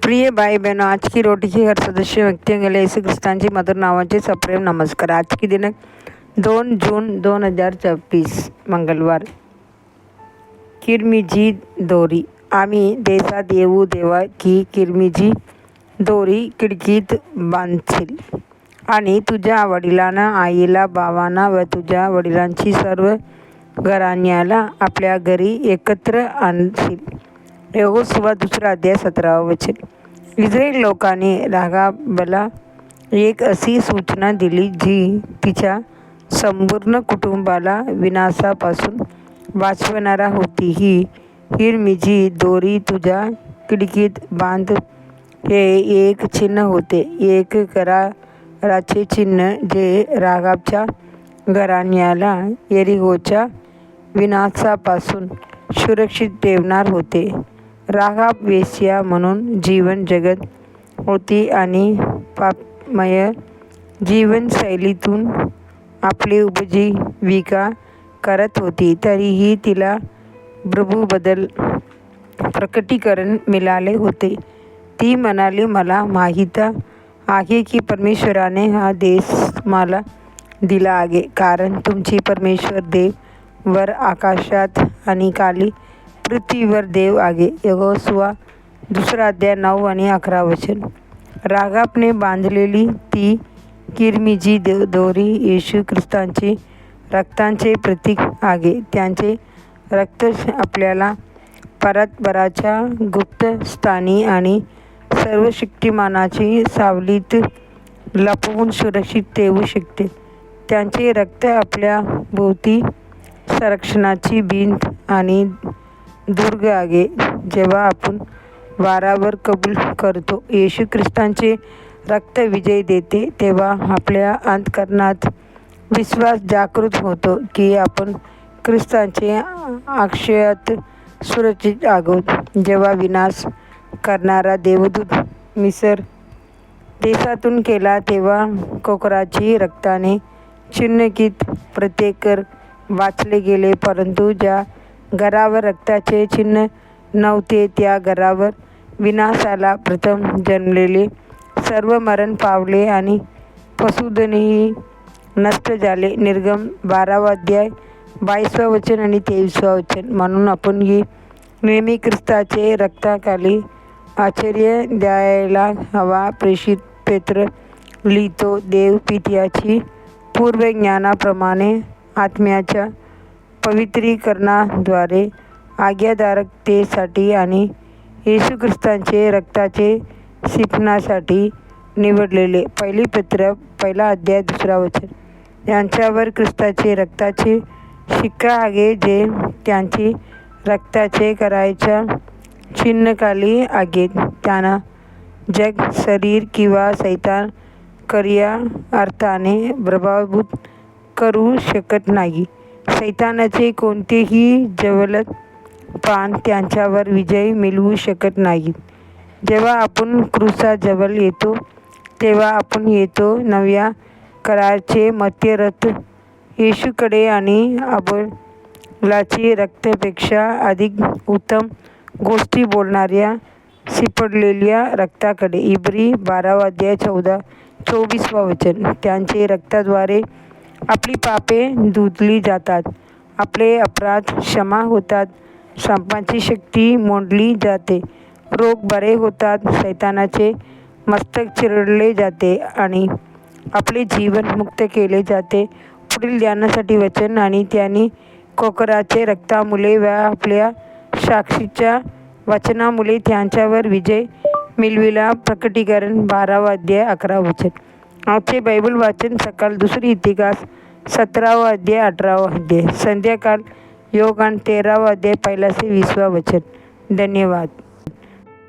प्रिय भाई बहनों, आज की रोटी की हर सदस्य व्यक्ति गेले येशू ख्रिस्तांची मधुर नावाचे सप्रेम नमस्कार। आज की दिनांक 2 जून 2024 मंगळवार। किरमिजी दोरी। आम्ही देशात येऊ देवा की किरमिजी दोरी खिडकीत बांधशील आणि तुझ्या वडिलांना, आईला, भावांना व तुझ्या वडिलांची सर्व घराण्याला आपल्या घरी एकत्र आणशील। यहोशुआ 2 अध्याय 17 वचन। इस्रायल लोकांनी राहाबला एक अशी सूचना दिली जी तिच्या संपूर्ण कुटुंबाला विनाशापासून वाचवणारा होती। ही किरमिजी दोरी तुझ्या खिडकीत बांध हे एक चिन्ह होते, एक कराराचे चिन्ह जे राहाबच्या घराण्याला यरीहोच्या विनाशापासून सुरक्षित ठेवणार होते। राहाब वेश्या म्हणून जीवन जगत होती आणि पापमय जीवनशैलीतून आपली उपजीविका करत होती। तरीही तिला प्रभूबद्दल प्रकटीकरण मिळाले होते। ती म्हणाली, मला माहीत आहे की परमेश्वराने हा देश मला दिला आहे, कारण तुमची परमेश्वर देव वर आकाशात आणि खाली पृथ्वीवर देव आहे। यहोशुआ 2 अध्याय 9 आणि 11 वचन। राहाबने बांधलेली ती किरमिजी दोरी येशू ख्रिस्तांचे रक्ताचे प्रतीक आहे। त्यांचे रक्त आपल्याला परमेश्वराच्या गुप्त स्थानी आणि सर्वशक्तिमानाची सावलीत लपवून सुरक्षित ठेवू शकते। त्यांचे रक्त आपल्या भोवती संरक्षणाची भिंत आणि दुर्ग आहे। जेव्हा आपण वारंवार कबूल करतो, येशू ख्रिस्तांचे रक्त विजय देते, तेव्हा आपल्या अंतःकरणात विश्वास जागृत होतो की आपण ख्रिस्तांचे अक्षयात सुरक्षित आहोत। जेव्हा विनाश करणारा देवदूत मिस्र देशातून गेला, तेव्हा कोकराची रक्ताने चिन्हित प्रत्येक घर वाचले गेले, परंतु ज्या घरावर रक्ताचे चिन्ह नव्हते त्या घरावर विनाशाला प्रथम जन्मलेले सर्व मरण पावले आणि पशुधनही नष्ट झाले। निर्गम 12 अध्याय 22 वचन आणि 23 वचन। म्हणून आपण नेहमी ख्रिस्ताचे रक्ताखाली आश्रय द्यायला हवा। प्रेषित पेत्र लिहितो, देव पित्याची पूर्वज्ञानाप्रमाणे आत्म्याच्या पवित्रीकरणाद्वारे आज्ञाधारकतेसाठी आणि येशू ख्रिस्तांचे रक्ताचे सिंचनासाठी निवडलेले। 1 पेत्र 1 अध्याय 2 वचन। यांच्यावर ख्रिस्ताचे रक्ताचे शिक्का आहे, जे त्यांची रक्ताचे करायच्या चिन्हाखाली आहेत। त्यांना जग, शरीर किंवा सैतान खऱ्या अर्थाने प्रभावित करू शकत नाही। सैतानाचे कोणतेही ज्वलंत प्राण त्यांच्यावर विजय मिळवू शकत नाहीत। जेव्हा आपण क्रूसाजवळ येतो, तेव्हा आपण येतो नव्या कराराचे मध्यस्थ येशूकडे आणि अबेलाचे रक्तापेक्षा अधिक उत्तम गोष्टी बोलणाऱ्या शिंपडलेल्या रक्ताकडे। इब्री 12 अध्याय 24 वचन। त्यांचे रक्ताद्वारे आपली पापे धुतली जातात, आपले अपराध क्षमा होतात, शापाची शक्ती मोडली जाते, रोग बरे होतात, सैतानाचे मस्तक चिरडले जाते आणि आपले जीवन मुक्त केले जाते। पुढील ध्यानासाठी वचन। आणि त्यांनी कोकराचे रक्तामुळे व आपल्या साक्षीच्या वचनामुळे त्यांच्यावर विजय मिळविला। प्रकटीकरण 12 अध्याय 11 वचन। आजचे बायबल वाचन सकाळ 2 इतिहास 17 अध्याय 18 अध्याय, संध्याकाळ योगान 13 अध्याय 1 से 20 वचन। धन्यवाद।